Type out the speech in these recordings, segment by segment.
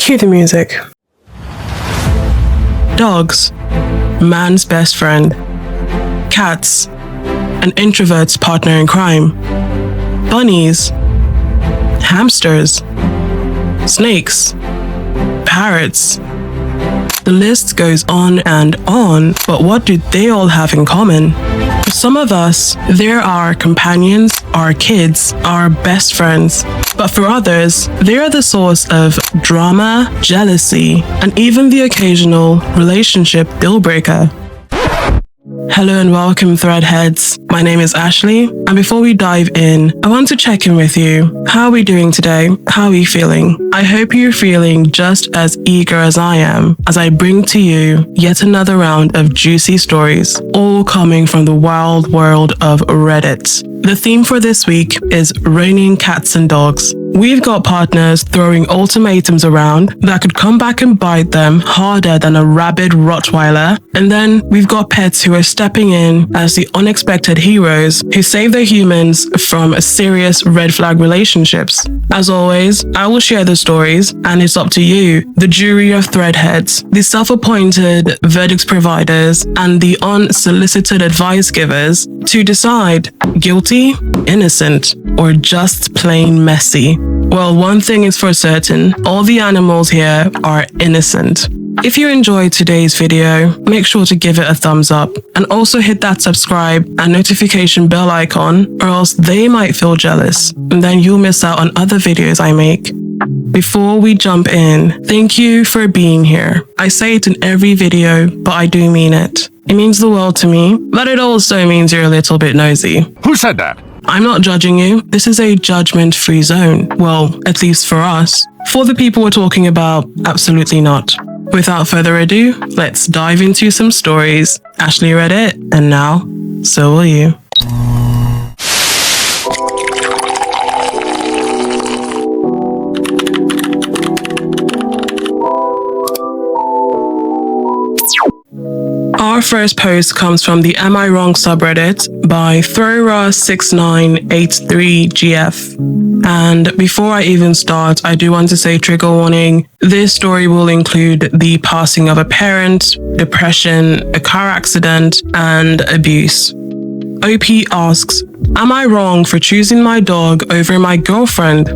Cue the music. Dogs, man's best friend. Cats, an introvert's partner in crime. Bunnies, hamsters, snakes, parrots. The list goes on and on, but what do they all have in common? For some of us, they're our companions, our kids, our best friends. But for others, they're the source of drama, jealousy, and even the occasional relationship deal breaker. Hello and welcome, Threadheads. My name is Ashley, and before we dive in, I want to check in with you. How are we doing today? How are you feeling? I hope you're feeling just as eager as I am as I bring to you yet another round of juicy stories, all coming from the wild world of Reddit. The theme for this week is raining cats and dogs. We've got partners throwing ultimatums around that could come back and bite them harder than a rabid Rottweiler. And then we've got pets who are stepping in as the unexpected heroes who save their humans from serious red flag relationships. As always, I will share the stories, and it's up to you, the jury of Threadheads, the self-appointed verdicts providers, and the unsolicited advice givers to decide guilty, innocent, or just plain messy. Well, one thing is for certain, all the animals here are innocent. If you enjoyed today's video, make sure to give it a thumbs up and also hit that subscribe and notification bell icon, or else they might feel jealous and then you'll miss out on other videos I make. Before we jump in, thank you for being here. I say it in every video, but I do mean it. It means the world to me, but it also means you're a little bit nosy. Who said that? I'm not judging you. This is a judgment-free zone. Well, at least for us. For the people we're talking about, absolutely not. Without further ado, let's dive into some stories. Ashley read it, and now, so will you. Our first post comes from the Am I Wrong subreddit by Throra6983GF. And before I even start, I do want to say trigger warning. This story will include the passing of a parent, depression, a car accident, and abuse. OP asks, am I wrong for choosing my dog over my girlfriend?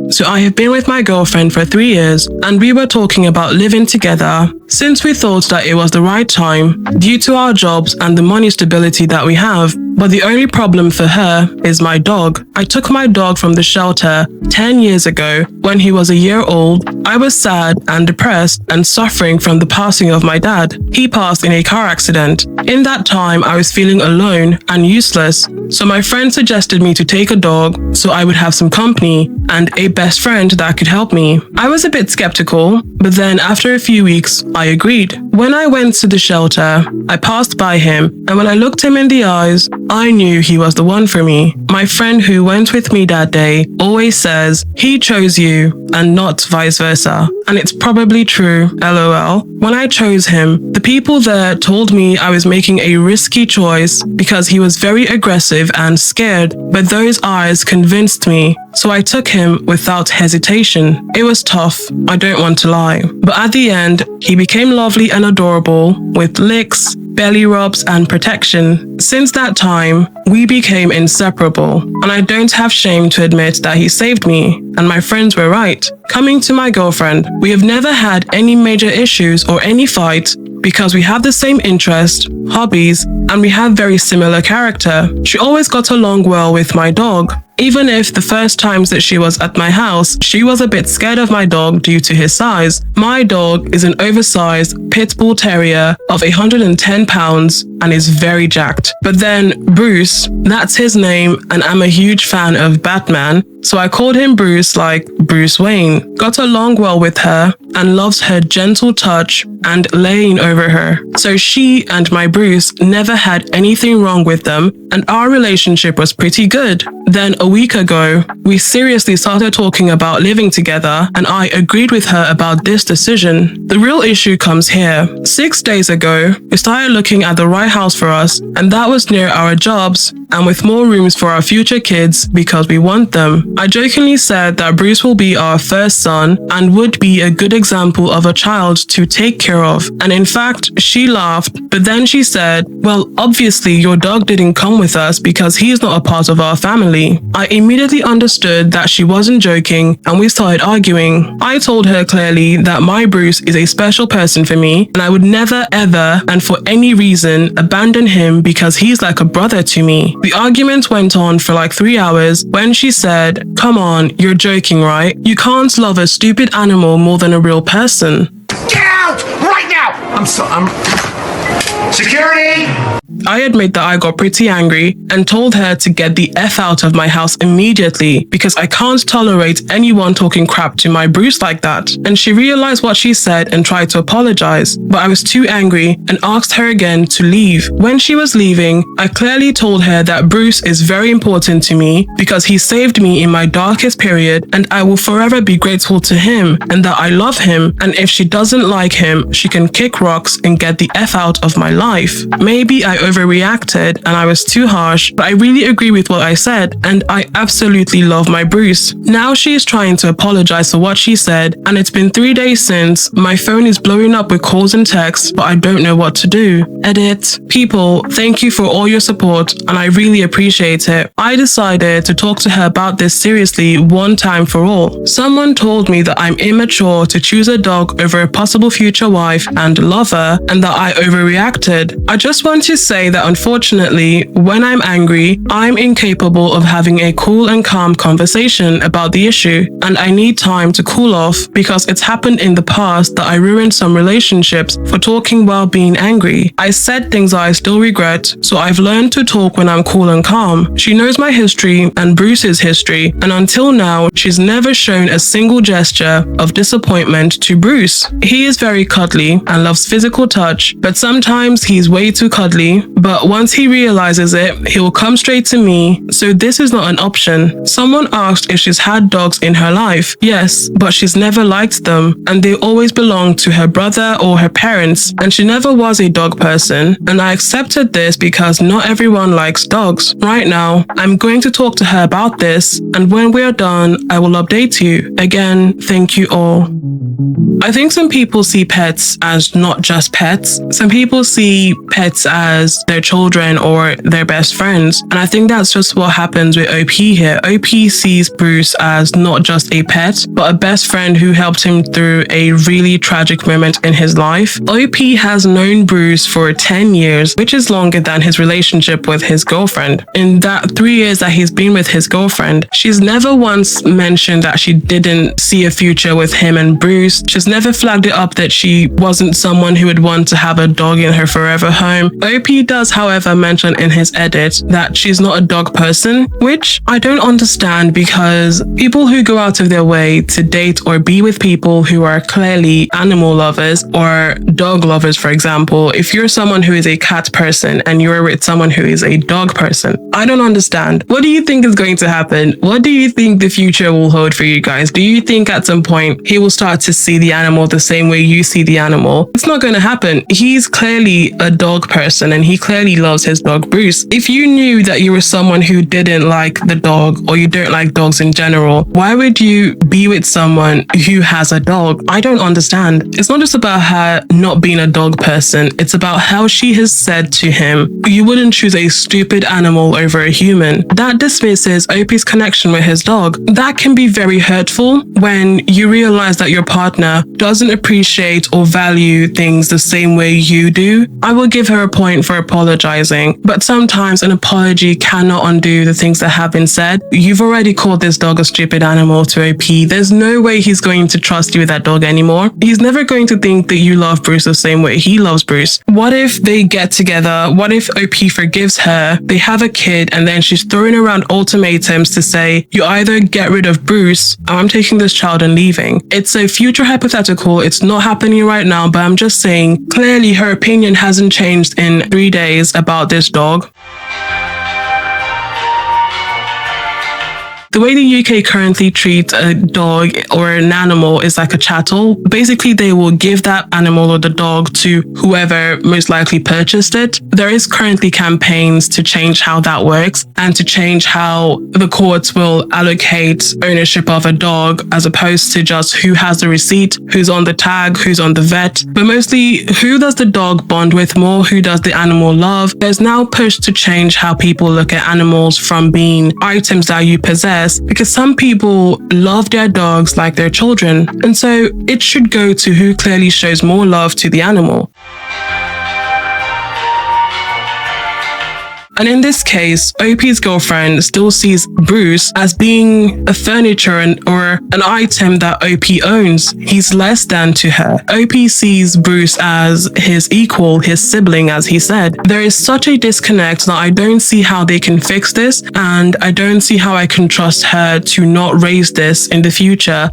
So I have been with my girlfriend for 3 years, and we were talking about living together since we thought that it was the right time due to our jobs and the money stability that we have. But the only problem for her is my dog. I took my dog from the shelter 10 years ago when he was a year old. I was sad and depressed and suffering from the passing of my dad. He passed in a car accident. In that time, I was feeling alone and useless. So my friend suggested me to take a dog so I would have some company and a best friend that could help me. I was a bit skeptical, but then after a few weeks, I agreed. When I went to the shelter, I passed by him, and when I looked him in the eyes, I knew he was the one for me. My friend who went with me that day always says he chose you and not vice versa. And it's probably true, LOL. When I chose him, the people there told me I was making a risky choice because he was very aggressive and scared, but those eyes convinced me. So I took him without hesitation. It was tough, I don't want to lie. But at the end, he became lovely and adorable with licks, belly rubs, and protection. Since that time, we became inseparable, and I don't have shame to admit that he saved me, and my friends were right. Coming to my girlfriend, we have never had any major issues or any fight because we have the same interests, hobbies, and we have very similar character. She always got along well with my dog. Even if the first times that she was at my house, she was a bit scared of my dog due to his size. My dog is an oversized pit bull terrier of 110 pounds and is very jacked. But then Bruce, that's his name, and I'm a huge fan of Batman, so I called him Bruce like Bruce Wayne. Got along well with her and loves her gentle touch and laying over her. So she and my Bruce never had anything wrong with them, and our relationship was pretty good. Then a week ago, we seriously started talking about living together, and I agreed with her about this decision. The real issue comes here. 6 days ago, we started looking at the right house for us, and that was near our jobs and with more rooms for our future kids because we want them. I jokingly said that Bruce will be our first son and would be a good example of a child to take care of. And in fact, she laughed, but then she said, well, obviously your dog didn't come with us because he's not a part of our family. I immediately understood that she wasn't joking and we started arguing. I told her clearly that my Bruce is a special person for me and I would never ever and for any reason abandon him because he's like a brother to me. The argument went on for like 3 hours when she said, come on, you're joking, right? You can't love a stupid animal more than a real person. Get out right now! Security! I admit that I got pretty angry and told her to get the F out of my house immediately because I can't tolerate anyone talking crap to my Bruce like that. And she realized what she said and tried to apologize, but I was too angry and asked her again to leave. When she was leaving, I clearly told her that Bruce is very important to me because he saved me in my darkest period and I will forever be grateful to him and that I love him, and if she doesn't like him, she can kick rocks and get the F out of my life. Maybe I overreacted and I was too harsh, but I really agree with what I said and I absolutely love my Bruce. Now she is trying to apologize for what she said and it's been 3 days since. My phone is blowing up with calls and texts, but I don't know what to do. Edit. People, thank you for all your support and I really appreciate it. I decided to talk to her about this seriously one time for all. Someone told me that I'm immature to choose a dog over a possible future wife and lover and that I overreacted. I just want to say that unfortunately, when I'm angry, I'm incapable of having a cool and calm conversation about the issue, and I need time to cool off because it's happened in the past that I ruined some relationships for talking while being angry. I said things I still regret, so I've learned to talk when I'm cool and calm. She knows my history and Bruce's history, and until now, she's never shown a single gesture of disappointment to Bruce. He is very cuddly and loves physical touch, but sometimes he's way too cuddly, but once he realizes it, he will come straight to me, so this is not an option. Someone asked if she's had dogs in her life. Yes, but she's never liked them, and they always belonged to her brother or her parents, and she never was a dog person, and I accepted this because not everyone likes dogs. Right now, I'm going to talk to her about this, and when we're done, I will update you. Again, thank you all. I think some people see pets as not just pets. Some people see pets as their children or their best friends. And I think that's just what happens with OP here. OP sees Bruce as not just a pet, but a best friend who helped him through a really tragic moment in his life. OP has known Bruce for 10 years, which is longer than his relationship with his girlfriend. In that 3 years that he's been with his girlfriend, she's never once mentioned that she didn't see a future with him and Bruce. She's never flagged it up that she wasn't someone who would want to have a dog in her forever home. OP does, however, mention in his edit that she's not a dog person, which I don't understand because people who go out of their way to date or be with people who are clearly animal lovers or dog lovers, for example, if you're someone who is a cat person and you're with someone who is a dog person, I don't understand. What do you think is going to happen? What do you think the future will hold for you guys? Do you think at some point he will start to see the animal the same way you see the animal? It's not going to happen. He's clearly a dog person and he clearly loves his dog Bruce. If you knew that you were someone who didn't like the dog or you don't like dogs in general, why would you be with someone who has a dog? I don't understand. It's not just about her not being a dog person. It's about how she has said to him, you wouldn't choose a stupid animal over a human. That dismisses OP's connection with his dog. That can be very hurtful when you realize that your partner doesn't appreciate or value things the same way you do. I will give her a point for apologizing, but sometimes an apology cannot undo the things that have been said. You've already called this dog a stupid animal to OP. There's no way he's going to trust you with that dog anymore. He's never going to think that you love Bruce the same way he loves Bruce. What if they get together? What if OP forgives her? They have a kid and then she's throwing around ultimatums to say, you either get rid of Bruce or I'm taking this child and leaving. It's a future hypothetical. It's not happening right now, but I'm just saying, clearly her opinion hasn't changed in 3 days about this dog. The way the UK currently treats a dog or an animal is like a chattel. Basically, they will give that animal or the dog to whoever most likely purchased it. There is currently campaigns to change how that works and to change how the courts will allocate ownership of a dog as opposed to just who has the receipt, who's on the tag, who's on the vet, but mostly who does the dog bond with more, who does the animal love. There's now push to change how people look at animals from being items that you possess, because some people love their dogs like their children, and so it should go to who clearly shows more love to the animal. And in this case, OP's girlfriend still sees Bruce as being a furniture or an item that OP owns. He's less than to her. OP sees Bruce as his equal, his sibling, as he said. There is such a disconnect that I don't see how they can fix this, and I don't see how I can trust her to not raise this in the future.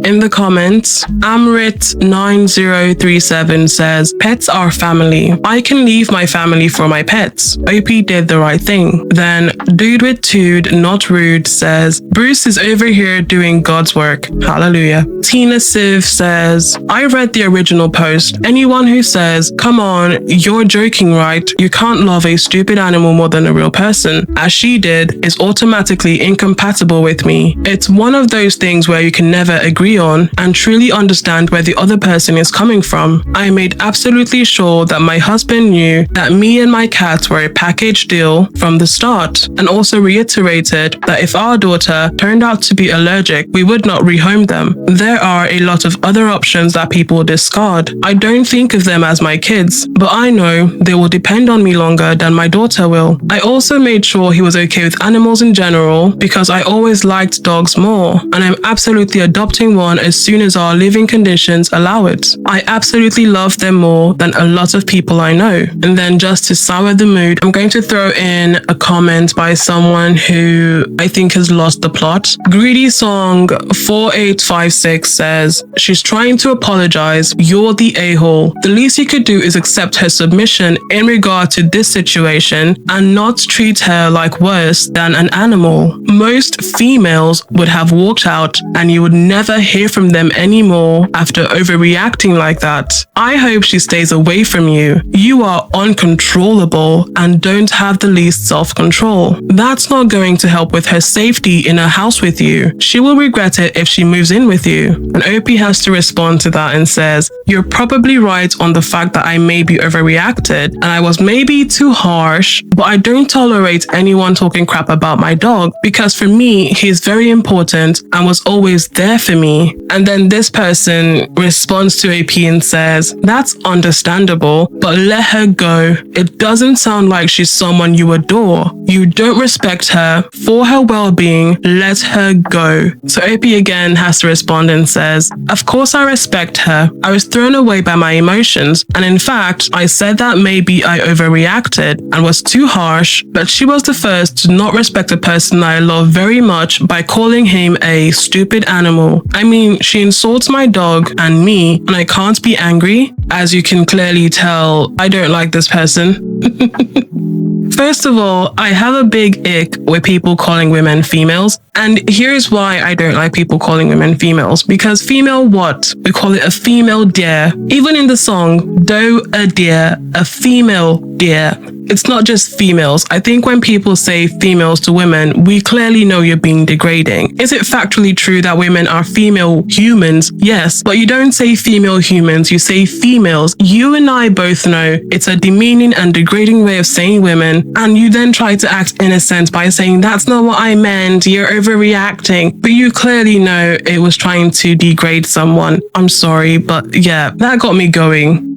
In the comments, Amrit9037 says, pets are family. I can leave my family for my pets. OP did the right thing. Then Dude with Tude, Not Rude says, Bruce is over here doing God's work. Hallelujah. Tina Civ says, I read the original post. Anyone who says, come on, you're joking, right? You can't love a stupid animal more than a real person, as she did, is automatically incompatible with me. It's one of those things where you can never agree on and truly understand where the other person is coming from. I made absolutely sure that my husband knew that me and my cat were a package deal from the start, and also reiterated that if our daughter turned out to be allergic, we would not rehome them. There are a lot of other options that people discard. I don't think of them as my kids, but I know they will depend on me longer than my daughter will. I also made sure he was okay with animals in general because I always liked dogs more, and I'm absolutely adopting one as soon as our living conditions allow it. I absolutely love them more than a lot of people I know. And then just to sour the mood, I'm going to throw in a comment by someone who I think has lost the plot. Greedy Song 4856 says, she's trying to apologize. You're the a-hole. The least you could do is accept her submission in regard to this situation and not treat her like worse than an animal. Most females would have walked out and you would never hear from them anymore after overreacting like that. I hope she stays away from you. You are uncontrollable and don't have the least self-control. That's not going to help with her safety in a house with you. She will regret it if she moves in with you. And OP has to respond to that and says, you're probably right on the fact that I maybe overreacted and I was maybe too harsh, but I don't tolerate anyone talking crap about my dog because for me, he's very important and was always there for me. And then this person responds to AP and says, that's understandable, but let her go. It doesn't sound like she's someone you adore. You don't respect her. For her well-being, let her go. So AP again has to respond and says, of course I respect her. I was thrown away by my emotions. And in fact, I said that maybe I overreacted and was too harsh, but she was the first to not respect a person I love very much by calling him a stupid animal. I mean, she insults my dog and me, and I can't be angry. As you can clearly tell, I don't like this person. First of all, I have a big ick with people calling women females. And here's why I don't like people calling women females. Because female what? We call it a female deer. Even in the song, doe a deer, a female deer. It's not just females. I think when people say females to women, we clearly know you're being degrading. Is it factually true that women are female humans? Yes, but you don't say female humans, you say females. You and I both know it's a demeaning and degrading way of saying women, and you then try to act innocent by saying, that's not what I meant, you're overreacting. But you clearly know it was trying to degrade someone. I'm sorry, but yeah, that got me going.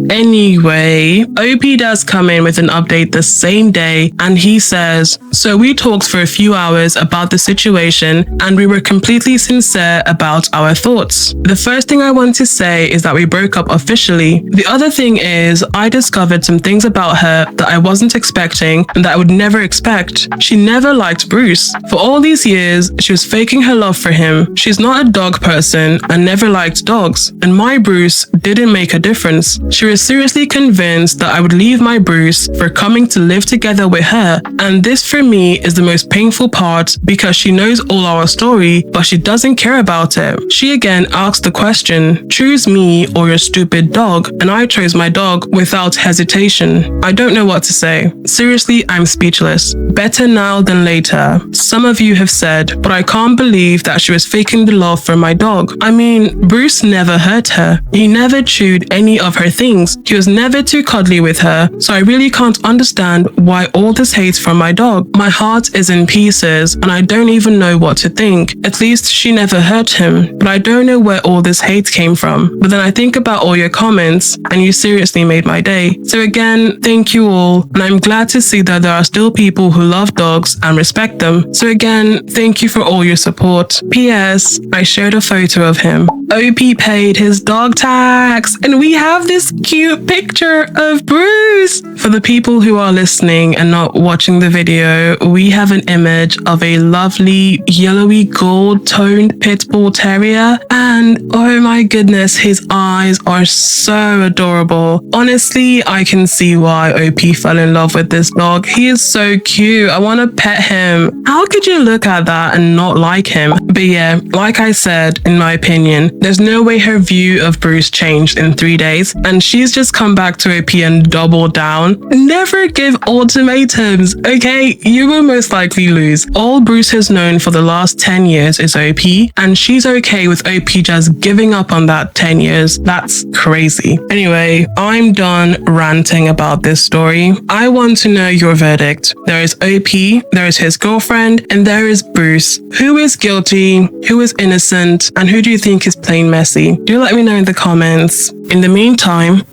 Anyway, OP does come in with an update the same day and he says, so we talked for a few hours about the situation and we were completely sincere about our thoughts. The first thing I want to say is that we broke up officially. The other thing is I discovered some things about her that I wasn't expecting and that I would never expect. She never liked Bruce. For all these years, she was faking her love for him. She's not a dog person and never liked dogs. And my Bruce didn't make a difference. months. She was seriously convinced that I would leave my Bruce for coming to live together with her, and this for me is the most painful part because she knows all our story, but she doesn't care about it. She again asked the question, choose me or your stupid dog, and I chose my dog without hesitation. I don't know what to say. Seriously, I'm speechless. Better now than later. Some of you have said, but I can't believe that she was faking the love for my dog. I mean, Bruce never hurt her. He never chewed any of her things. He was never too cuddly with her, so I really can't understand why all this hate from my dog. My heart is in pieces, and I don't even know what to think. At least she never hurt him, but I don't know where all this hate came from. But then I think about all your comments, and you seriously made my day. So again, thank you all, and I'm glad to see that there are still people who love dogs and respect them. So again, thank you for all your support. P.S. I shared a photo of him. OP paid his dog tax, and we have this cute picture of Bruce. For the people who are listening and not watching the video, we have an image of a lovely yellowy gold toned pit bull terrier, and oh my goodness, his eyes are so adorable. Honestly, I can see why OP fell in love with this dog. He is so cute. I want to pet him. How could you look at that and not like him? But yeah, like I said, in my opinion, there's no way her view of Bruce changed in 3 days, and she's just come back to OP and doubled down. Never give ultimatums, okay? You will most likely lose. All Bruce has known for the last 10 years is OP, and she's okay with OP just giving up on that 10 years. That's crazy. Anyway, I'm done ranting about this story. I want to know your verdict. There is OP, there is his girlfriend, and there is Bruce. Who is guilty? Who is innocent? And who do you think is plain messy? Do let me know in the comments. In the meantime,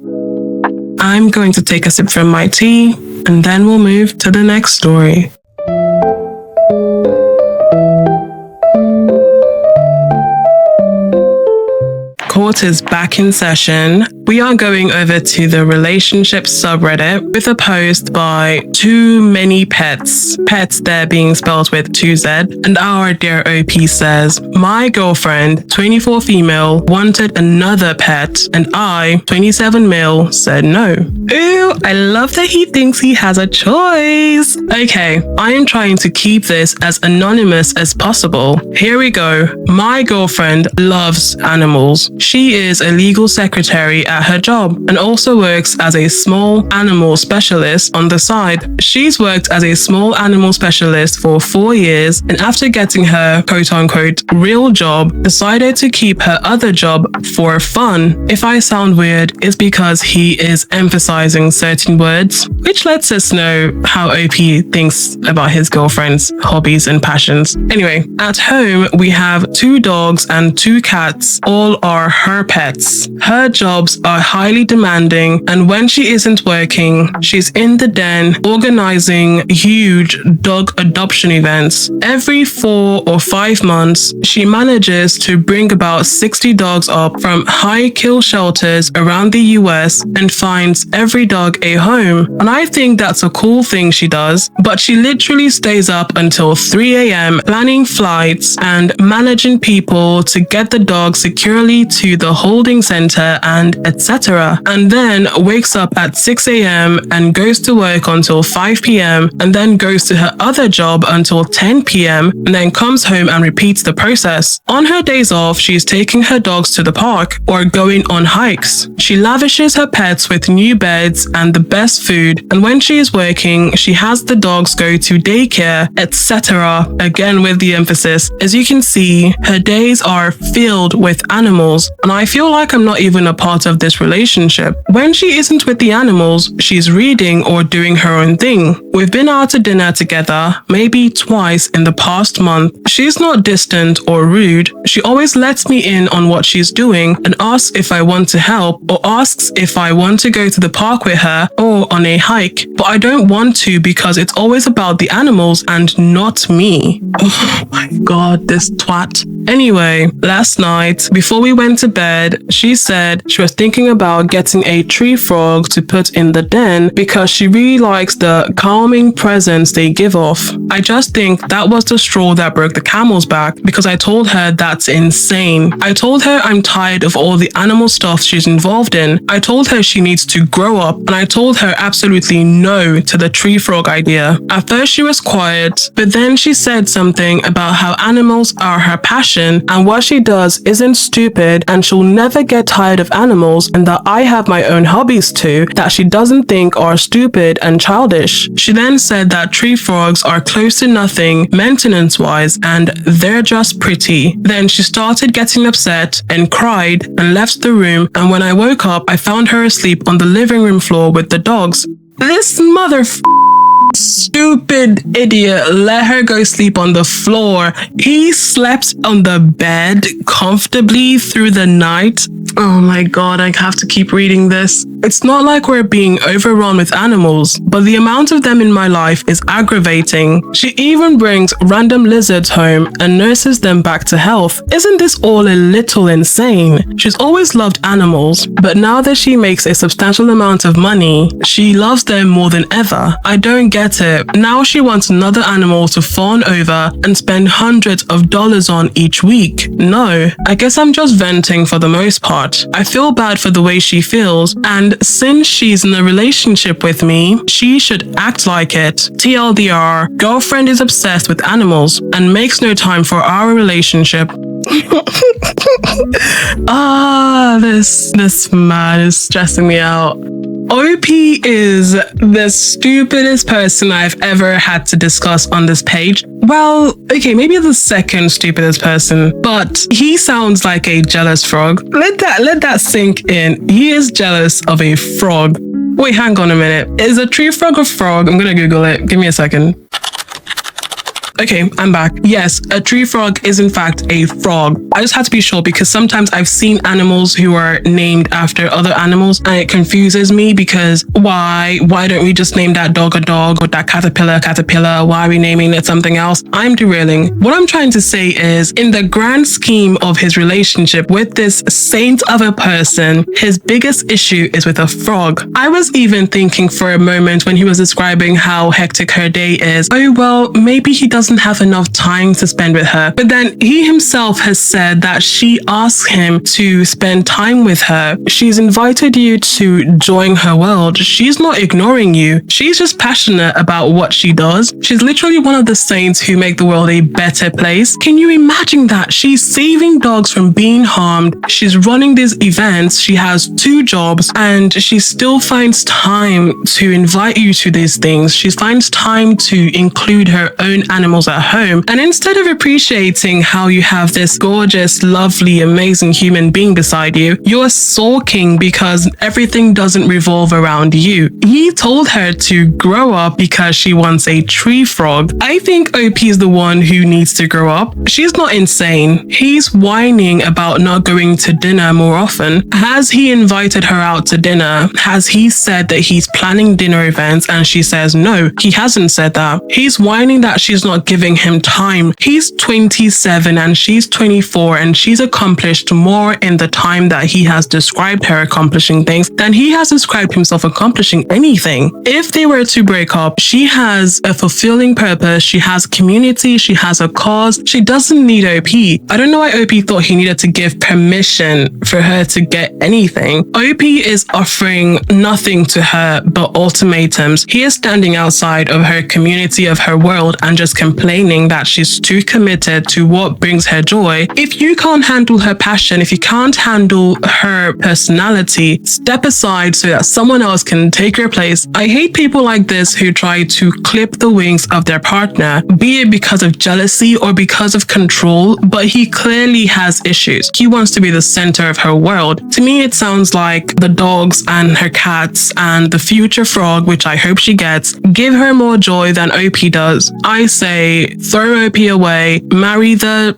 I'm going to take a sip from my tea, and then we'll move to the next story. Court is back in session. We are going over to the relationship subreddit with a post by Too Many Pets. Pets there being spelled with 2Z. And our dear OP says, my girlfriend, 24 female, wanted another pet, and I, 27 male, said no. Ooh, I love that he thinks he has a choice. Okay, I am trying to keep this as anonymous as possible. Here we go. My girlfriend loves animals. She is a legal secretary at her job and also works as a small animal specialist on the side. She's worked as a small animal specialist for 4 years, and after getting her quote-unquote real job, decided to keep her other job for fun. If I sound weird, it's because he is emphasizing certain words, which lets us know how OP thinks about his girlfriend's hobbies and passions. Anyway, at home, we have 2 dogs and 2 cats. All are her pets. Her jobs are highly demanding, and when she isn't working, she's in the den organizing huge dog adoption events. Every 4 or 5 months, she manages to bring about 60 dogs up from high kill shelters around the US and finds every dog a home. And I think that's a cool thing she does, but she literally stays up until 3 a.m. planning flights and managing people to get the dog securely to the holding center and etc. And then wakes up at 6 a.m. and goes to work until 5 p.m. and then goes to her other job until 10 p.m. and then comes home and repeats the process. On her days off, she's taking her dogs to the park or going on hikes. She lavishes her pets with new beds and the best food, and when she is working, she has the dogs go to daycare, etc. Again with the emphasis. As you can see, her days are filled with animals, and I feel like I'm not even a part of this relationship. When she isn't with the animals, she's reading or doing her own thing. We've been out to dinner together maybe twice in the past month. She's not distant or rude. She always lets me in on what she's doing and asks if I want to help, or asks if I want to go to the park with her or on a hike. But I don't want to because it's always about the animals and not me. Oh my god, this twat. Anyway, last night, before we went to bed, she said she was thinking thinking about getting a tree frog to put in the den because she really likes the calming presence they give off. I just think that was the straw that broke the camel's back because I told her that's insane. I told her I'm tired of all the animal stuff she's involved in. I told her she needs to grow up, and I told her absolutely no to the tree frog idea. At first she was quiet, but then she said something about how animals are her passion and what she does isn't stupid and she'll never get tired of animals, and that I have my own hobbies too that she doesn't think are stupid and childish. She then said that tree frogs are close to nothing maintenance-wise and they're just pretty. Then she started getting upset and cried and left the room, and when I woke up, I found her asleep on the living room floor with the dogs. This stupid idiot let her go sleep on the floor. He slept on the bed comfortably through the night. Oh my god, I have to keep reading this. It's not like we're being overrun with animals, but the amount of them in my life is aggravating. She even brings random lizards home and nurses them back to health. Isn't this all a little insane? She's always loved animals, but now that she makes a substantial amount of money, she loves them more than ever. I don't get it. Now she wants another animal to fawn over and spend hundreds of dollars on each week. No, I guess I'm just venting for the most part. I feel bad for the way she feels, and since she's in a relationship with me, she should act like it. TLDR, girlfriend is obsessed with animals and makes no time for our relationship. This man is stressing me out. OP is the stupidest person I've ever had to discuss on this page. Well, okay, maybe the second stupidest person, but he sounds like a jealous frog. Let that sink in. He is jealous of a frog. Wait, hang on a minute. Is a tree frog a frog? I'm gonna Google it. Give me a second. Okay, I'm back. Yes, a tree frog is in fact a frog. I just had to be sure because sometimes I've seen animals who are named after other animals and it confuses me because why don't we just name that dog a dog or that caterpillar a caterpillar? Why are we naming it something else? I'm derailing. What I'm trying to say is, in the grand scheme of his relationship with this saint of a person, his biggest issue is with a frog. I was even thinking for a moment when he was describing how hectic her day is, oh well, maybe he doesn't have enough time to spend with her. But then he himself has said that she asks him to spend time with her. She's invited you to join her world. She's not ignoring you. She's just passionate about what she does. She's literally one of the saints who make the world a better place. Can you imagine that? She's saving dogs from being harmed. She's running these events. She has 2 jobs and she still finds time to invite you to these things. She finds time to include her own animals at home. And instead of appreciating how you have this gorgeous, lovely, amazing human being beside you, you're sulking because everything doesn't revolve around you. He told her to grow up because she wants a tree frog. I think OP is the one who needs to grow up. She's not insane. He's whining about not going to dinner more often. Has he invited her out to dinner? Has he said that he's planning dinner events and she says no? He hasn't said that. He's whining that she's not giving him time. He's 27 and she's 24 and she's accomplished more in the time that he has described her accomplishing things than he has described himself accomplishing anything. If they were to break up, she has a fulfilling purpose, she has community, she has a cause. She doesn't need OP. I don't know why OP thought he needed to give permission for her to get anything. OP is offering nothing to her but ultimatums. He is standing outside of her community, of her world, and just complaining that she's too committed to what brings her joy. If you can't handle her passion, if you can't handle her personality, step aside so that someone else can take your place. I hate people like this who try to clip the wings of their partner, be it because of jealousy or because of control, but he clearly has issues. He wants to be the center of her world. To me, it sounds like the dogs and her cats and the future frog, which I hope she gets, give her more joy than OP does. I say throw OP away, marry the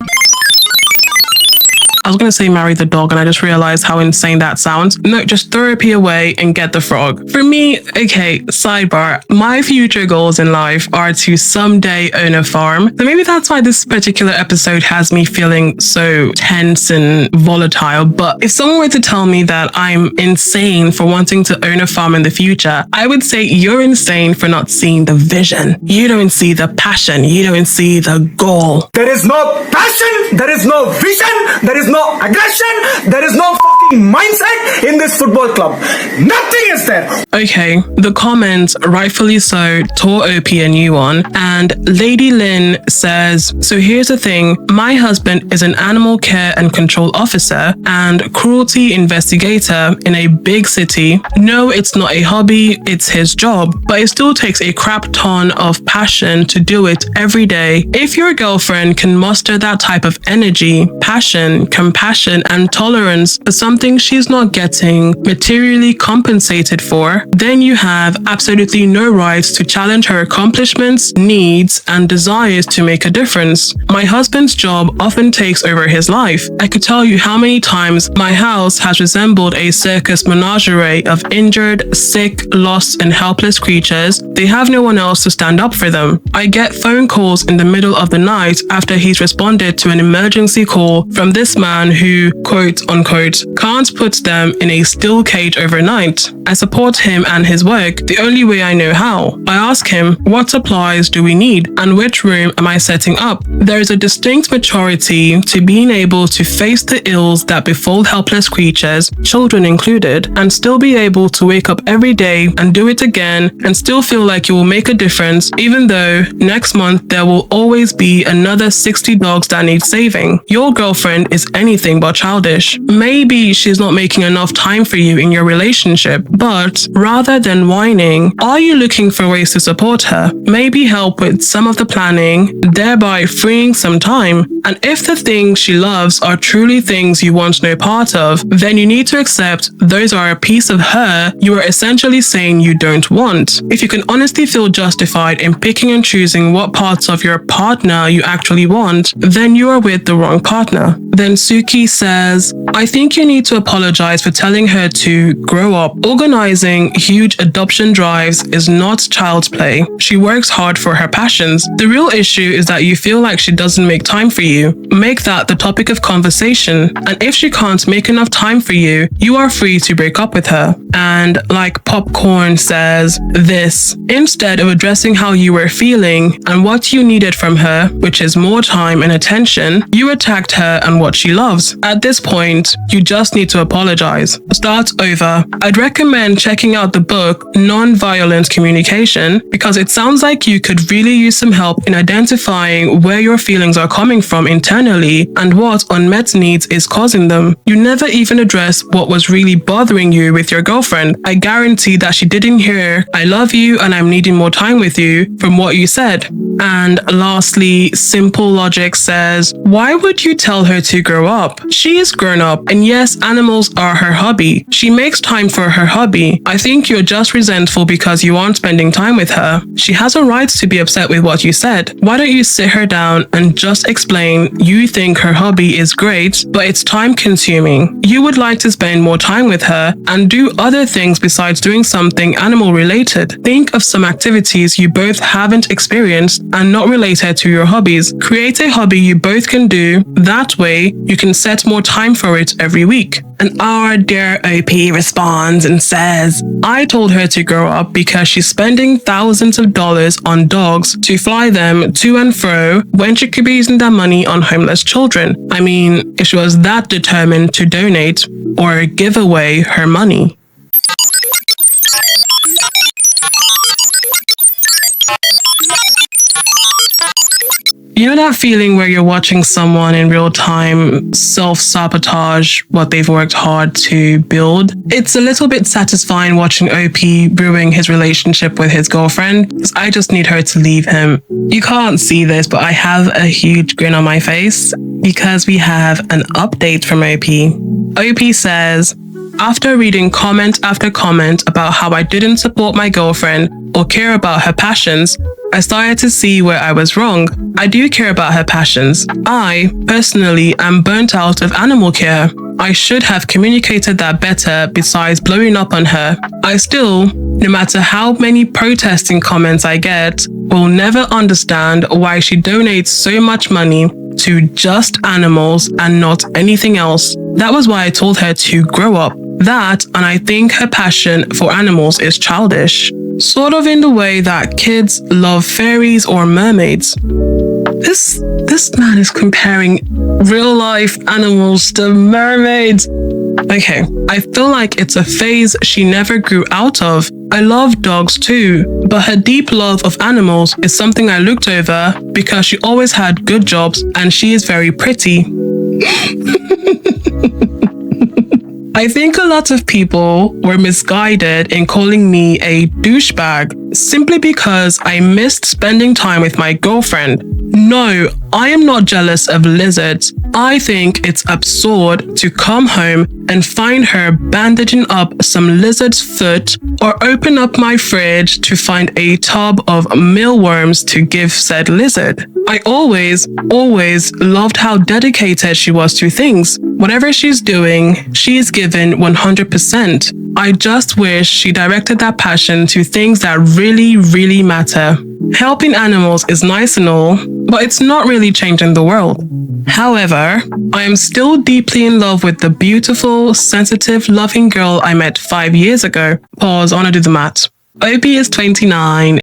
I was going to say marry the dog, and I just realized how insane that sounds. No, just throw OP away and get the frog. For me, okay, sidebar, my future goals in life are to someday own a farm. So maybe that's why this particular episode has me feeling so tense and volatile. But if someone were to tell me that I'm insane for wanting to own a farm in the future, I would say you're insane for not seeing the vision. You don't see the passion. You don't see the goal. There is no passion, there is no vision, there is no aggression, there is no fucking mindset in this football club. Nothing is there. Okay, the comments, rightfully so, tore OP a new one. And Lady Lynn says, so here's the thing, my husband is an animal care and control officer and cruelty investigator in a big city. No, it's not a hobby, it's his job, but it still takes a crap ton of passion to do it every day. If your girlfriend can muster that type of energy, passion, compassion, and tolerance for something she's not getting materially compensated for, then you have absolutely no right to challenge her accomplishments, needs, and desires to make a difference. My husband's job often takes over his life. I could tell you how many times my house has resembled a circus menagerie of injured, sick, lost, and helpless creatures. They have no one else to stand up for them. I get phone calls in the middle of the night after he's responded to an emergency call from this man who, quote unquote, can't put them in a steel cage overnight. I support him and his work the only way I know how. I ask him, what supplies do we need and which room am I setting up? There is a distinct maturity to being able to face the ills that befall helpless creatures, children included, and still be able to wake up every day and do it again and still feel like you will make a difference, even though next month there will always be another 60 dogs that need saving. Your girlfriend is anything but childish. Maybe she's not making enough time for you in your relationship, but rather than whining, are you looking for ways to support her? Maybe help with some of the planning, thereby freeing some time. And if the things she loves are truly things you want no part of, then you need to accept those are a piece of her you are essentially saying you don't want. If you can honestly feel justified in picking and choosing what parts of your partner you actually want, then you are with the wrong partner. Then Suki says, I think you need to apologize for telling her to grow up. Organizing huge adoption drives is not child's play. She works hard for her passions. The real issue is that you feel like she doesn't make time for you. Make that the topic of conversation. And if she can't make enough time for you, you are free to break up with her. And like Popcorn says this, instead of addressing how you were feeling and what you needed from her, which is more time and attention, you attacked her and what she loves. At this point, you just need to apologize. Start over. I'd recommend checking out the book Non-Violent Communication because it sounds like you could really use some help in identifying where your feelings are coming from internally and what unmet needs is causing them. You never even address what was really bothering you with your girlfriend. I guarantee that she didn't hear I love you and I'm needing more time with you from what you said. And lastly, Simple Logic says, why would you tell her to grow up? She is grown up, and yes, animals are her hobby. She makes time for her hobby. I think you're just resentful because you aren't spending time with her. She has a right to be upset with what you said. Why don't you sit her down and just explain you think her hobby is great, but it's time consuming. You would like to spend more time with her and do other things besides doing something animal related. Think of some activities you both haven't experienced and not related to your hobbies. Create a hobby you both can do. That way, you can set more time for it every week. And our dear OP responds and says, I told her to grow up because she's spending thousands of dollars on dogs to fly them to and fro when she could be using that money on homeless children. I mean, if she was that determined to donate or give away her money. You know that feeling where you're watching someone in real time self-sabotage what they've worked hard to build? It's a little bit satisfying watching OP brewing his relationship with his girlfriend. I just need her to leave him. You can't see this, but I have a huge grin on my face because we have an update from OP. OP says, after reading comment after comment about how I didn't support my girlfriend or care about her passions, I started to see where I was wrong. I do care about her passions. I, personally, am burnt out of animal care. I should have communicated that better besides blowing up on her. I still, no matter how many protesting comments I get, will never understand why she donates so much money to just animals and not anything else. That was why I told her to grow up. That, and I think her passion for animals is childish. Sort of in the way that kids love fairies or mermaids. This man is comparing real life animals to mermaids. Okay, I feel like it's a phase she never grew out of. I love dogs too, but her deep love of animals is something I looked over because she always had good jobs and she is very pretty. I think a lot of people were misguided in calling me a douchebag simply because I missed spending time with my girlfriend. No, I am not jealous of lizards. I think it's absurd to come home and find her bandaging up some lizard's foot or open up my fridge to find a tub of mealworms to give said lizard. I always loved how dedicated she was to things. Whatever she's doing, she's given 100%. I just wish she directed that passion to things that really matter. Helping animals is nice and all, but it's not really changing the world. However, I am still deeply in love with the beautiful, sensitive, loving girl I met 5 years ago. Pause, I want to do the math. Opie is 29.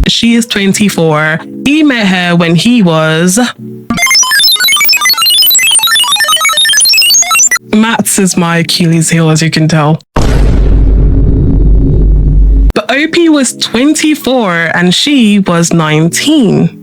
She is 24. He met her when he was... Maths is my Achilles heel, as you can tell. But Opie was 24 and she was 19.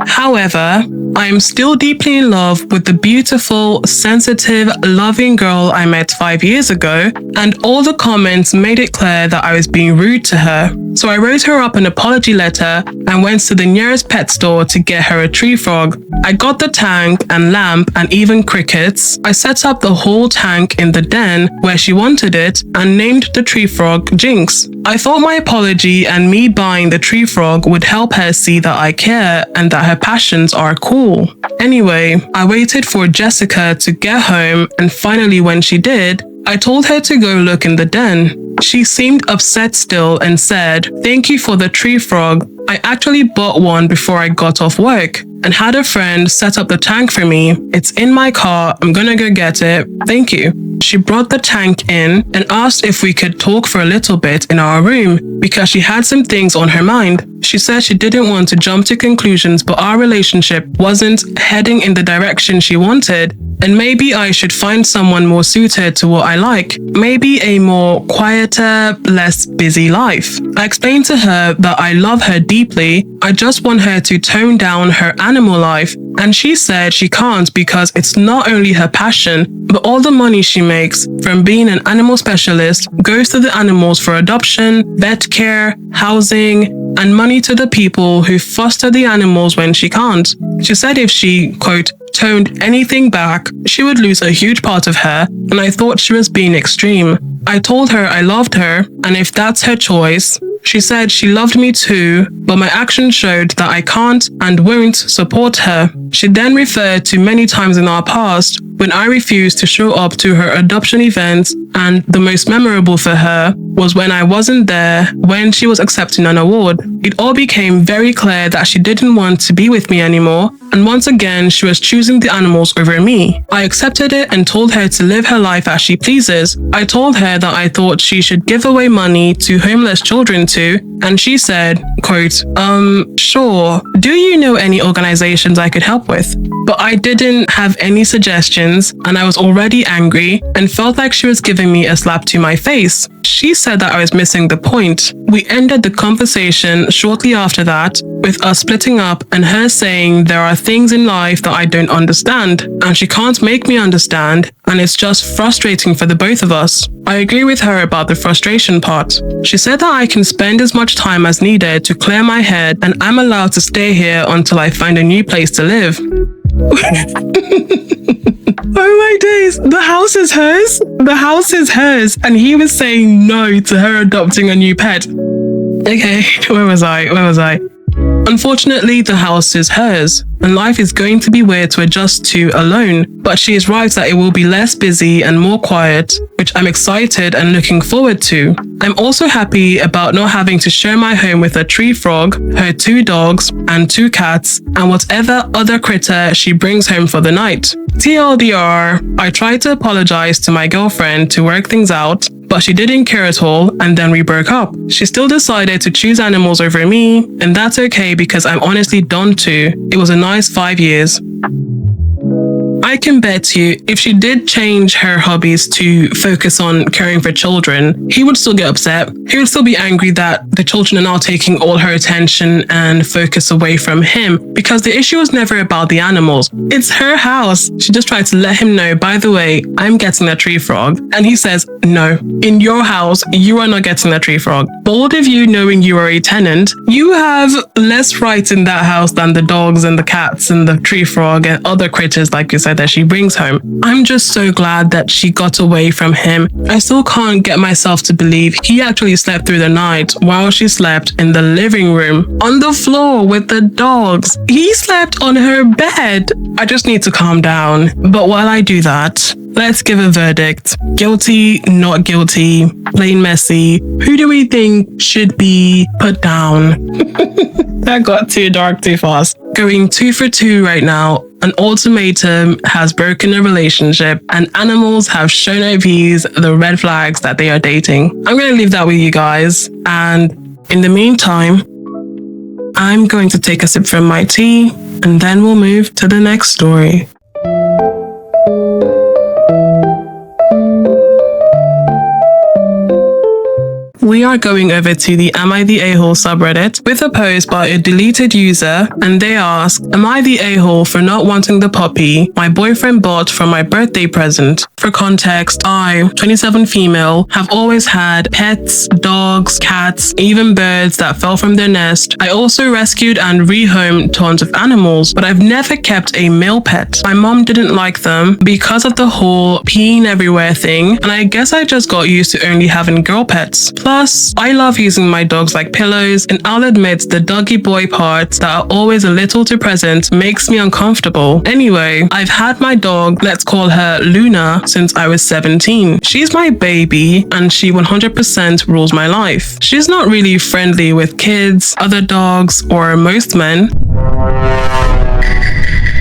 However, I am still deeply in love with the beautiful, sensitive, loving girl I met 5 years ago, and all the comments made it clear that I was being rude to her. So I wrote her up an apology letter and went to the nearest pet store to get her a tree frog. I got the tank and lamp and even crickets. I set up the whole tank in the den where she wanted it and named the tree frog Jinx. I thought my apology and me buying the tree frog would help her see that I care and that her passions are cool. Anyway, I waited for Jessica to get home, and finally when she did, I told her to go look in the den. She seemed upset still and said, "Thank you for the tree frog. I actually bought one before I got off work and had a friend set up the tank for me. It's in my car. I'm gonna go get it. Thank you." She brought the tank in and asked if we could talk for a little bit in our room because she had some things on her mind. She said she didn't want to jump to conclusions, but our relationship wasn't heading in the direction she wanted, and maybe I should find someone more suited to what I like. Maybe a more quieter, less busy life. I explained to her that I love her deeply. I just want her to tone down her animal life, and she said she can't because it's not only her passion, but all the money she makes from being an animal specialist goes to the animals for adoption, vet care, housing, and money to the people who foster the animals when she can't. She said if she, quote, toned anything back, she would lose a huge part of her, and I thought she was being extreme. I told her I loved her, and if that's her choice. She said she loved me too, but my actions showed that I can't and won't support her. She then referred to many times in our past when I refused to show up to her adoption events, and the most memorable for her was when I wasn't there when she was accepting an award. It all became very clear that she didn't want to be with me anymore, and once again she was choosing the animals over me. I accepted it and told her to live her life as she pleases. I told her that I thought she should give away money to homeless children too, and she said, quote, sure, do you know any organizations I could help with? But I didn't have any suggestions, and I was already angry and felt like she was giving me a slap to my face. She said that I was missing the point. We ended the conversation shortly after that, with us splitting up and her saying there are things in life that I don't understand, and she can't make me understand, and it's just frustrating for the both of us. I agree with her about the frustration part. She said that I can spend as much time as needed to clear my head, and I'm allowed to stay here until I find a new place to live. Oh my days, the house is hers. The house is hers. And he was saying no to her adopting a new pet. Okay, where was I? Unfortunately, the house is hers, and life is going to be weird to adjust to alone, but she is right that it will be less busy and more quiet, which I'm excited and looking forward to. I'm also happy about not having to share my home with a tree frog, her 2 dogs, and 2 cats, and whatever other critter she brings home for the night. TLDR, I tried to apologize to my girlfriend to work things out, but she didn't care at all, and then we broke up. She still decided to choose animals over me, and that's okay because I'm honestly done too. It was a nice 5 years. I can bet you if she did change her hobbies to focus on caring for children, he would still get upset. He would still be angry that the children are now taking all her attention and focus away from him, because the issue was never about the animals. It's her house. She just tried to let him know, by the way, I'm getting a tree frog. And he says, no, in your house, you are not getting a tree frog. Bold of you knowing you are a tenant, you have less rights in that house than the dogs and the cats and the tree frog and other critters, like you said, that she brings home. I'm just so glad that she got away from him. I still can't get myself to believe he actually slept through the night while she slept in the living room, on the floor with the dogs. He slept on her bed. I just need to calm down. But while I do that, let's give a verdict. Guilty, not guilty, plain messy. Who do we think should be put down? That got too dark too fast. Going 2 for 2 right now. An ultimatum has broken a relationship, and animals have shown OVs the red flags that they are dating. I'm going to leave that with you guys. And in the meantime, I'm going to take a sip from my tea, and then we'll move to the next story. We are going over to the Am I the A-hole subreddit with a post by a deleted user, and they ask, am I the a-hole for not wanting the puppy my boyfriend bought for my birthday present? For context, I, 27 female, have always had pets, dogs, cats, even birds that fell from their nest. I also rescued and rehomed tons of animals, but I've never kept a male pet. My mom didn't like them because of the whole peeing everywhere thing, and I guess I just got used to only having girl pets. Plus, I love using my dogs like pillows, and I'll admit the doggy boy parts that are always a little too present makes me uncomfortable. Anyway, I've had my dog, let's call her Luna, since I was 17. She's my baby, and she 100% rules my life. She's not really friendly with kids, other dogs, or most men,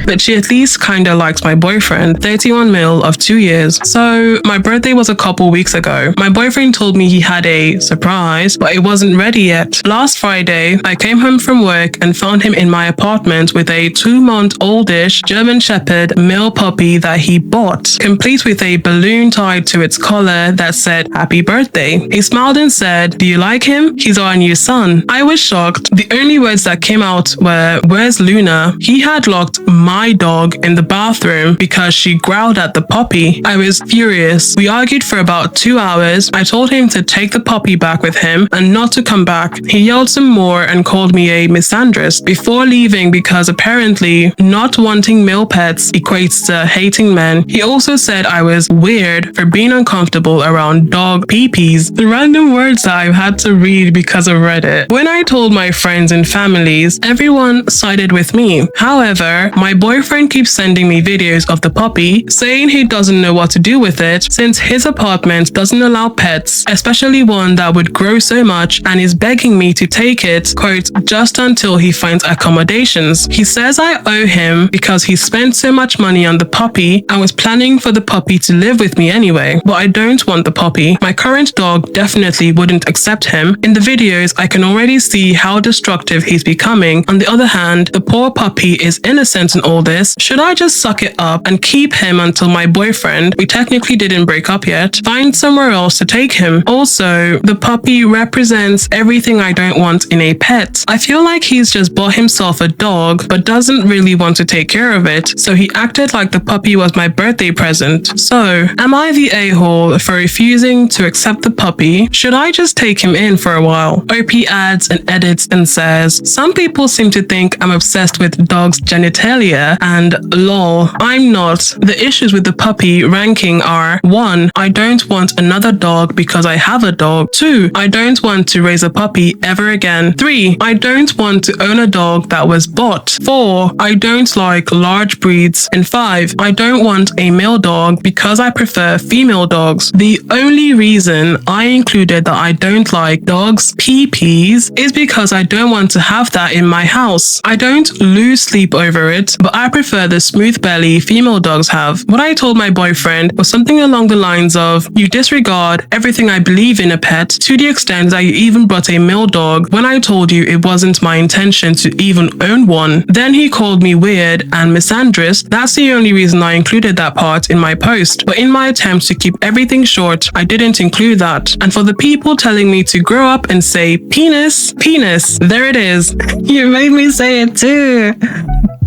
but she at least kinda likes my boyfriend, 31 mil of 2 years. So my birthday was a couple weeks ago. My boyfriend told me he had a surprise, but it wasn't ready yet. Last Friday, I came home from work and found him in my apartment with a 2-month-oldish German Shepherd male puppy that he bought, complete with a balloon tied to its collar that said, "Happy birthday." He smiled and said, "Do you like him? He's our new son." I was shocked. The only words that came out were, "Where's Luna?" He had locked my dog in the bathroom because she growled at the puppy. I was furious. We argued for about 2 hours. I told him to take the puppy back with him and not to come back. He yelled some more and called me a misandrist before leaving because apparently not wanting male pets equates to hating men. He also said I was weird for being uncomfortable around dog pee-pees. The random words that I've had to read because of Reddit. When I told my friends and families, everyone sided with me. However, my boyfriend keeps sending me videos of the puppy, saying he doesn't know what to do with it since his apartment doesn't allow pets, especially one that would grow so much, and is begging me to take it, quote, just until he finds accommodations. He says I owe him because he spent so much money on the puppy and was planning for the puppy to live with me anyway, but I don't want the puppy. My current dog definitely wouldn't accept him. In the videos, I can already see how destructive he's becoming. On the other hand, the poor puppy is innocent in all this. Should I just suck it up and keep him until my boyfriend, we technically didn't break up yet, finds somewhere else to take him? Also, the puppy represents everything I don't want in a pet. I feel like he's just bought himself a dog but doesn't really want to take care of it, so he acted like the puppy was my birthday present. So, am I the a-hole for refusing to accept the puppy? Should I just take him in for a while? OP adds and edits and says, some people seem to think I'm obsessed with dogs' genitalia bellier, and lol, I'm not. The issues with the puppy ranking are 1. I don't want another dog because I have a dog. 2. I don't want to raise a puppy ever again. 3. I don't want to own a dog that was bought. 4. I don't like large breeds. And 5. I don't want a male dog because I prefer female dogs. The only reason I included that I don't like dogs' pee-pees is because I don't want to have that in my house. I don't lose sleep over it, but I prefer the smooth belly female dogs have. What I told my boyfriend was something along the lines of, you disregard everything I believe in a pet to the extent that you even brought a male dog when I told you it wasn't my intention to even own one. Then he called me weird and misandrous. That's the only reason I included that part in my post. But in my attempt to keep everything short, I didn't include that. And for the people telling me to grow up and say penis, penis, there it is. You made me say it too.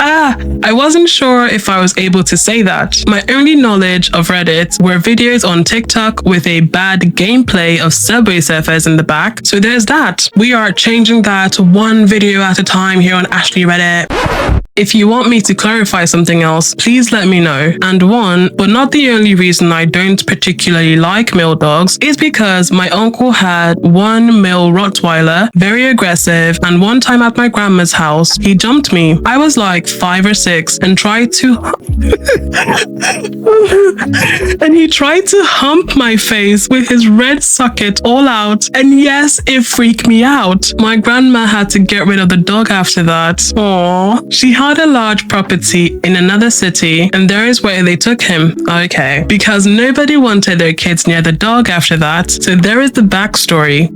I wasn't sure if I was able to say that. My only knowledge of Reddit were videos on TikTok with a bad gameplay of Subway Surfers in the back. So there's that. We are changing that one video at a time here on Ashley Reddit. If you want me to clarify something else, please let me know. And one, but not the only reason I don't particularly like male dogs is because my uncle had one male Rottweiler, very aggressive, and one time at my grandma's house, he jumped me. I was like 5 or 6 and tried to and he tried to hump my face with his red socket all out. And yes, it freaked me out. My grandma had to get rid of the dog after that. Aww. She had a large property in another city, and there is where they took him. Okay. Because nobody wanted their kids near the dog after that. So there is the backstory.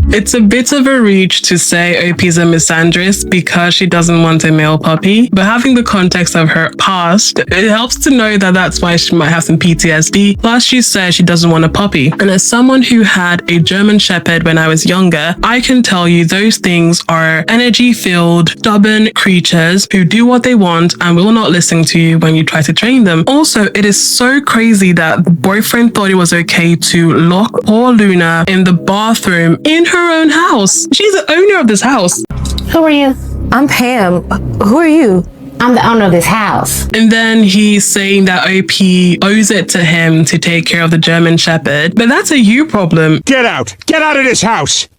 It's a bit of a reach to say OP's a misandrist because she doesn't want a male puppy, but having the context of her past, it helps to know that that's why she might have some PTSD. Plus, she says she doesn't want a puppy. And as someone who had a German Shepherd when I was younger, I can tell you those things are energy-filled, stubborn creatures who do what they want and will not listen to you when you try to train them. Also, it is so crazy that the boyfriend thought it was okay to lock poor Luna in the bathroom in her own house. She's the owner of this house. Who are you? I'm Pam. Who are you? I'm the owner of this house. And then he's saying that OP owes it to him to take care of the German Shepherd. But that's a you problem. Get out! Get out of this house!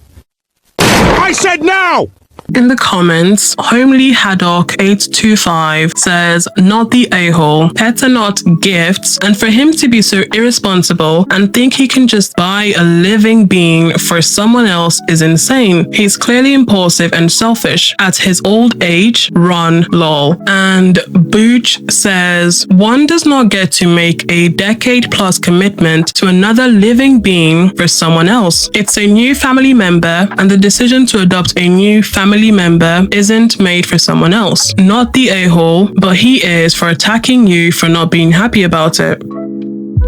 I said no! In the comments, Homely Haddock 825 says, not the a-hole. Pets are not gifts, and for him to be so irresponsible and think he can just buy a living being for someone else is insane. He's clearly impulsive and selfish. At his old age, run, lol. And Booch says, one does not get to make a decade-plus commitment to another living being for someone else. It's a new family member, and the decision to adopt a new family member isn't made for someone else. Not the a-hole, but he is for attacking you for not being happy about it.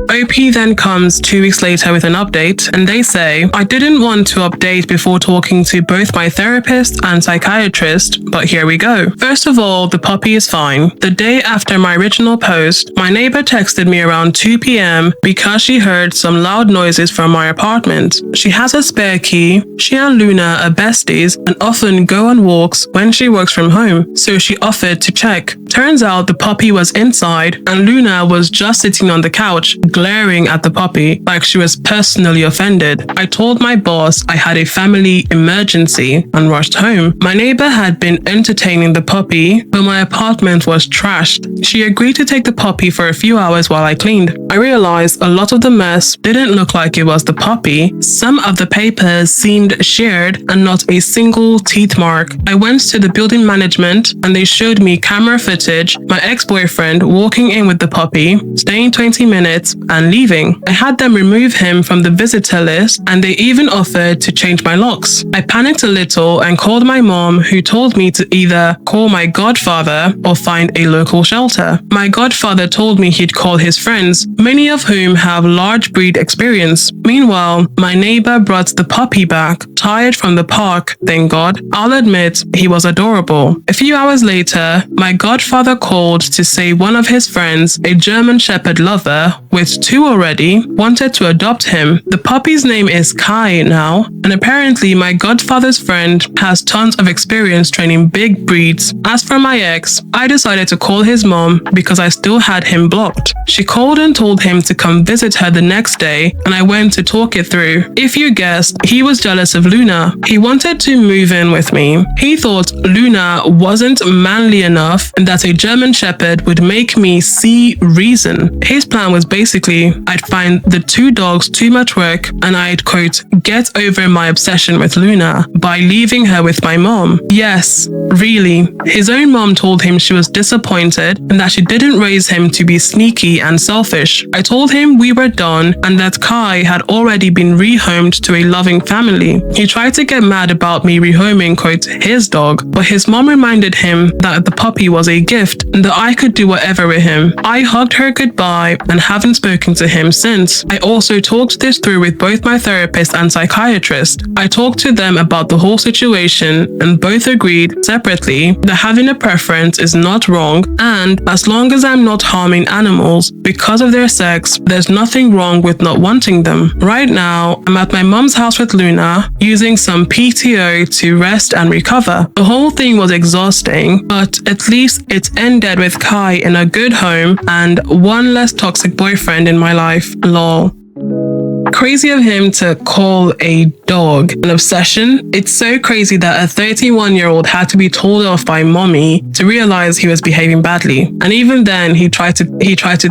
OP then comes 2 weeks later with an update, and they say, I didn't want to update before talking to both my therapist and psychiatrist, but here we go. First of all, the puppy is fine. The day after my original post, my neighbor texted me around 2 p.m. because she heard some loud noises from my apartment. She has a spare key. She and Luna are besties and often go on walks when she works from home, so she offered to check. Turns out the puppy was inside and Luna was just sitting on the couch, glaring at the puppy like she was personally offended. I told my boss I had a family emergency and rushed home. My neighbor had been entertaining the puppy, but my apartment was trashed. She agreed to take the puppy for a few hours while I cleaned. I realized a lot of the mess didn't look like it was the puppy. Some of the papers seemed shared and not a single teeth mark. I went to the building management and they showed me camera footage, my ex-boyfriend walking in with the puppy, staying 20 minutes and leaving. I had them remove him from the visitor list and they even offered to change my locks. I panicked a little and called my mom, who told me to either call my godfather or find a local shelter. My godfather told me he'd call his friends, many of whom have large breed experience. Meanwhile, my neighbor brought the puppy back, tired from the park, thank God. I'll admit, he was adorable. A few hours later, my godfather called to say one of his friends, a German Shepherd lover, with 2 already, wanted to adopt him. The puppy's name is Kai now, and apparently my godfather's friend has tons of experience training big breeds. As for my ex, I decided to call his mom because I still had him blocked. She called and told him to come visit her the next day, and I went to talk it through. If you guessed, he was jealous of Luna. He wanted to move in with me. He thought Luna wasn't manly enough and that a German Shepherd would make me see reason. His plan was basically I'd find the 2 dogs too much work and I'd, quote, get over my obsession with Luna by leaving her with my mom. Yes, really. His own mom told him she was disappointed and that she didn't raise him to be sneaky and selfish. I told him we were done and that Kai had already been rehomed to a loving family. He tried to get mad about me rehoming, quote, his dog, but his mom reminded him that the puppy was a gift and that I could do whatever with him. I hugged her goodbye and haven't spoken to him since. I also talked this through with both my therapist and psychiatrist. I talked to them about the whole situation and both agreed separately that having a preference is not wrong, and as long as I'm not harming animals because of their sex, there's nothing wrong with not wanting them. Right now, I'm at my mom's house with Luna, using some PTO to rest and recover. The whole thing was exhausting, but at least it ended with Kai in a good home and one less toxic boyfriend in my life. Lol. Crazy of him to call a dog an obsession. It's so crazy that a 31-year-old had to be told off by mommy to realize he was behaving badly. And even then, he tried to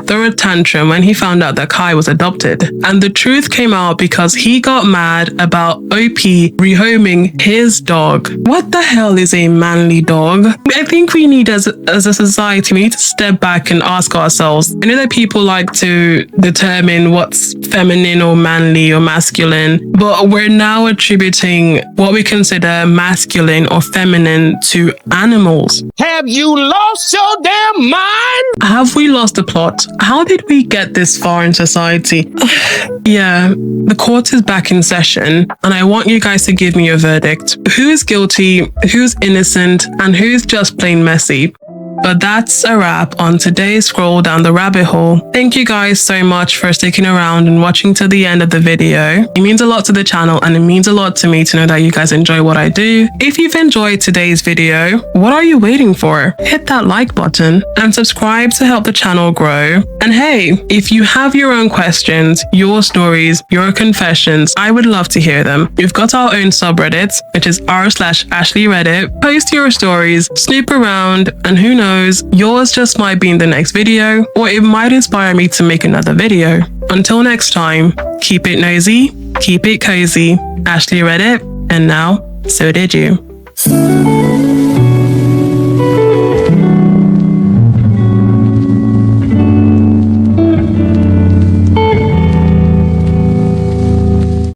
throw a tantrum when he found out that Kai was adopted. And the truth came out because he got mad about OP rehoming his dog. What the hell is a manly dog? I think we need, as a society, we need to step back and ask ourselves. I know that people like to determine what's feminine or manly or masculine, but we're now attributing what we consider masculine or feminine to animals. Have you lost your damn mind? Have we lost the plot? How did we get this far in society? Yeah, the court is back in session, and I want you guys to give me a verdict. Who is guilty, who's innocent, and who's just plain messy? But that's a wrap on today's scroll down the rabbit hole. Thank you guys so much for sticking around and watching till the end of the video. It means a lot to the channel and it means a lot to me to know that you guys enjoy what I do. If you've enjoyed today's video, what are you waiting for? Hit that like button and subscribe to help the channel grow. And hey, if you have your own questions, your stories, your confessions, I would love to hear them. We've got our own subreddit, which is r/AshleyReddit. Post your stories, snoop around, and who knows, yours just might be in the next video, or it might inspire me to make another video. Until next time, keep it nosy, keep it cozy. Ashley read it, and now, so did you.